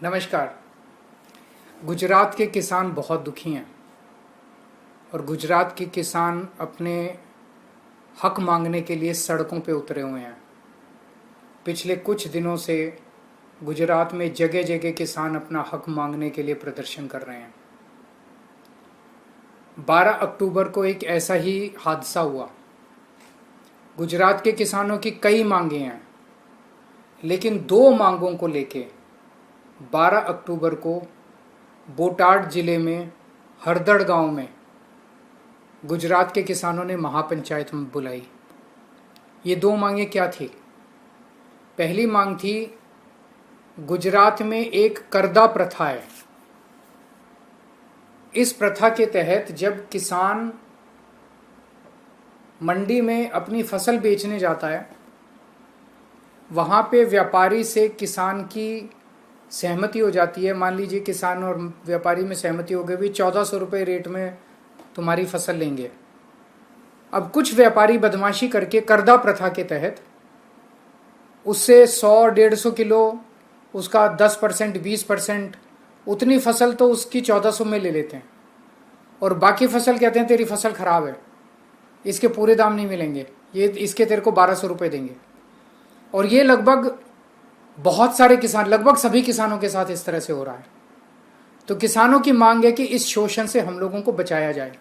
नमस्कार। गुजरात के किसान बहुत दुखी हैं और गुजरात के किसान अपने हक मांगने के लिए सड़कों पे उतरे हुए हैं। पिछले कुछ दिनों से गुजरात में जगह जगह किसान अपना हक मांगने के लिए प्रदर्शन कर रहे हैं। 12 अक्टूबर को एक ऐसा ही हादसा हुआ। गुजरात के किसानों की कई मांगे हैं, लेकिन दो मांगों को लेके 12 अक्टूबर को बोटाड जिले में हरदड़ गांव में गुजरात के किसानों ने महापंचायत में बुलाई। ये दो मांगे क्या थी? पहली मांग थी, गुजरात में एक करदा प्रथा है। इस प्रथा के तहत जब किसान मंडी में अपनी फसल बेचने जाता है, वहां पे व्यापारी से किसान की सहमति हो जाती है। मान लीजिए किसान और व्यापारी में सहमति हो गई, भी 1400 रुपये रेट में तुम्हारी फसल लेंगे। अब कुछ व्यापारी बदमाशी करके करदा प्रथा के तहत उससे 100-150 किलो, उसका 10%, 20%, उतनी फसल तो उसकी 1400 में ले लेते हैं और बाकी फसल कहते हैं तेरी फसल खराब है, इसके पूरे दाम नहीं मिलेंगे, ये इसके तेरे को 1200 रुपये देंगे। और ये लगभग बहुत सारे किसान, लगभग सभी किसानों के साथ इस तरह से हो रहा है। तो किसानों की मांग है कि इस शोषण से हम लोगों को बचाया जाए।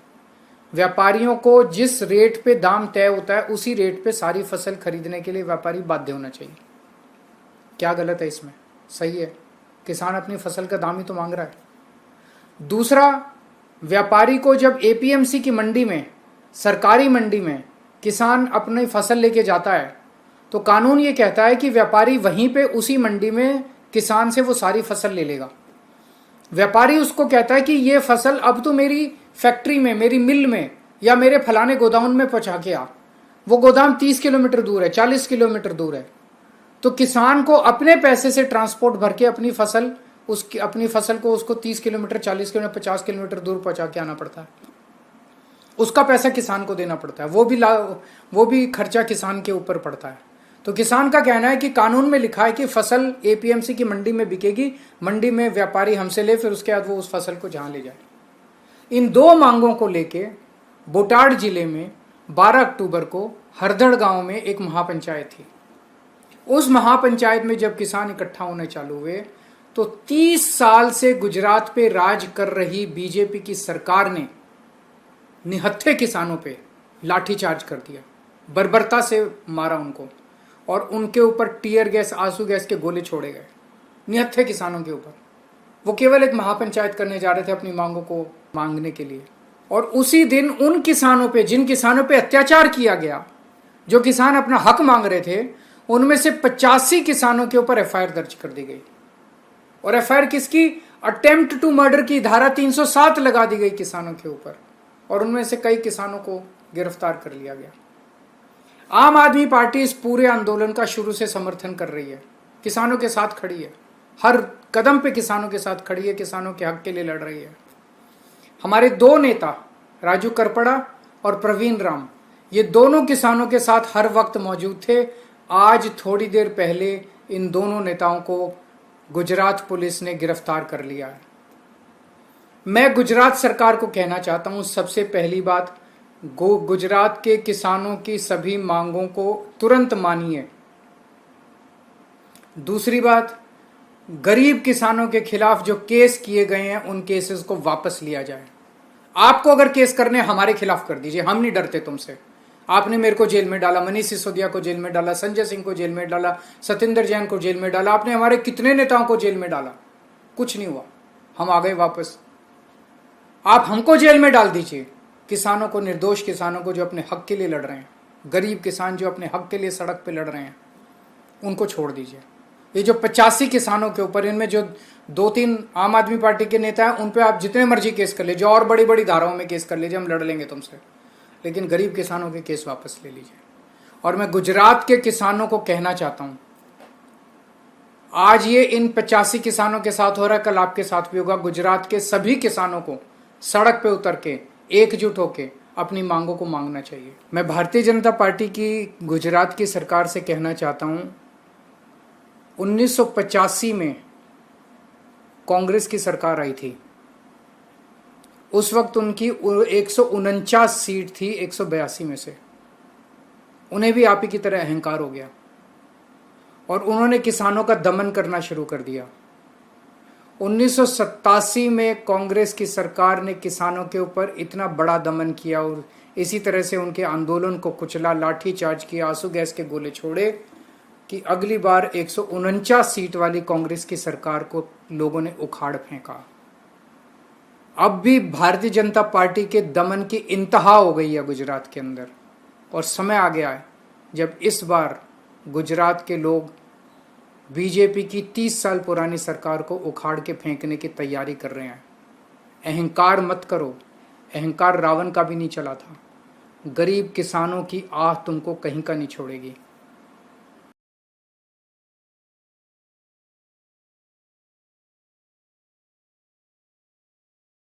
व्यापारियों को जिस रेट पे दाम तय होता है उसी रेट पे सारी फसल खरीदने के लिए व्यापारी बाध्य होना चाहिए। क्या गलत है इसमें? सही है, किसान अपनी फसल का दाम ही तो मांग रहा है। दूसरा, व्यापारी को जब एपीएमसी की मंडी में, सरकारी मंडी में किसान अपनी फसल लेके जाता है तो कानून ये कहता है कि व्यापारी वहीं पे उसी मंडी में किसान से वो सारी फसल ले लेगा। व्यापारी उसको कहता है कि ये फसल अब तो मेरी फैक्ट्री में, मेरी मिल में या मेरे फलाने गोदाम में पहुंचा के आ। वो गोदाम 30 किलोमीटर दूर है, 40 किलोमीटर दूर है। तो किसान को अपने पैसे से ट्रांसपोर्ट भर के अपनी फसल को उसको 30 किलोमीटर, 40 किलोमीटर, 50 किलोमीटर दूर पहुंचा के आना पड़ता है। उसका पैसा किसान को देना पड़ता है, वो भी खर्चा किसान के ऊपर पड़ता है। तो किसान का कहना है कि कानून में लिखा है कि फसल एपीएमसी की मंडी में बिकेगी, मंडी में व्यापारी हमसे ले, फिर उसके बाद वो उस फसल को जहां ले जाए। इन दो मांगों को लेके बोटाड जिले में 12 अक्टूबर को हरदड़ गांव में एक महापंचायत थी। उस महापंचायत में जब किसान इकट्ठा होने चालू हुए तो 30 साल से गुजरात पे राज कर रही बीजेपी की सरकार ने निहत्थे किसानों पे लाठीचार्ज कर दिया, बर्बरता से मारा उनको और उनके ऊपर टीयर गैस, आंसू गैस के गोले छोड़े गए निहत्थे किसानों के ऊपर। वो केवल एक महापंचायत करने जा रहे थे अपनी मांगों को मांगने के लिए। और उसी दिन उन किसानों पे, जिन किसानों पे अत्याचार किया गया, जो किसान अपना हक मांग रहे थे, उनमें से 85 किसानों के ऊपर एफआईआर दर्ज कर दी गई। और एफआईआर किसकी? अटेम्प्ट टू मर्डर की धारा 307 लगा दी गई किसानों के ऊपर और उनमें से कई किसानों को गिरफ्तार कर लिया गया। आम आदमी पार्टी इस पूरे आंदोलन का शुरू से समर्थन कर रही है, किसानों के साथ खड़ी है, हर कदम पे किसानों के साथ खड़ी है, किसानों के हक के लिए लड़ रही है। हमारे दो नेता राजू करपड़ा और प्रवीण राम, ये दोनों किसानों के साथ हर वक्त मौजूद थे। आज थोड़ी देर पहले इन दोनों नेताओं को गुजरात पुलिस ने गिरफ्तार कर लिया है। मैं गुजरात सरकार को कहना चाहता हूं, सबसे पहली बात, गुजरात के किसानों की सभी मांगों को तुरंत मानिए। दूसरी बात, गरीब किसानों के खिलाफ जो केस किए गए हैं उन केसेस को वापस लिया जाए। आपको अगर केस करने, हमारे खिलाफ कर दीजिए, हम नहीं डरते तुमसे। आपने मेरे को जेल में डाला, मनीष सिसोदिया को जेल में डाला, संजय सिंह को जेल में डाला, सत्येंद्र जैन को जेल में डाला, आपने हमारे कितने नेताओं को जेल में डाला, कुछ नहीं हुआ, हम आ गए वापस। आप हमको जेल में डाल दीजिए, किसानों को, निर्दोष किसानों को जो अपने हक के लिए लड़ रहे हैं, गरीब किसान जो अपने हक के लिए सड़क पे लड़ रहे हैं, उनको छोड़ दीजिए। ये जो 85 किसानों के ऊपर, इनमें जो 2-3 आम आदमी पार्टी के नेता हैं, उन पे आप जितने मर्जी केस कर लीजिए, और बड़ी बड़ी धाराओं में केस कर लीजिए, हम लड़ लेंगे तुमसे, लेकिन गरीब किसानों के केस वापस ले लीजिए। और मैं गुजरात के किसानों को कहना चाहता हूं, आज ये इन 85 किसानों के साथ हो रहा है, कल आपके साथ भी होगा। गुजरात के सभी किसानों को सड़क पे उतर के एकजुट होके अपनी मांगों को मांगना चाहिए। मैं भारतीय जनता पार्टी की गुजरात की सरकार से कहना चाहता हूं, 1985 में कांग्रेस की सरकार आई थी, उस वक्त उनकी 149 सीट थी 182 में से। उन्हें भी आप ही की तरह अहंकार हो गया और उन्होंने किसानों का दमन करना शुरू कर दिया। 1987 में कांग्रेस की सरकार ने किसानों के ऊपर इतना बड़ा दमन किया और इसी तरह से उनके आंदोलन को कुचला, लाठीचार्ज किया, आंसू गैस के गोले छोड़े कि अगली बार 149 सीट वाली कांग्रेस की सरकार को लोगों ने उखाड़ फेंका। अब भी भारतीय जनता पार्टी के दमन की इंतहा हो गई है गुजरात के अंदर, और समय आ गया है जब इस बार गुजरात के लोग बीजेपी की 30 साल पुरानी सरकार को उखाड़ के फेंकने की तैयारी कर रहे हैं। अहंकार मत करो, अहंकार रावण का भी नहीं चला था। गरीब किसानों की आह तुमको कहीं का नहीं छोड़ेगी।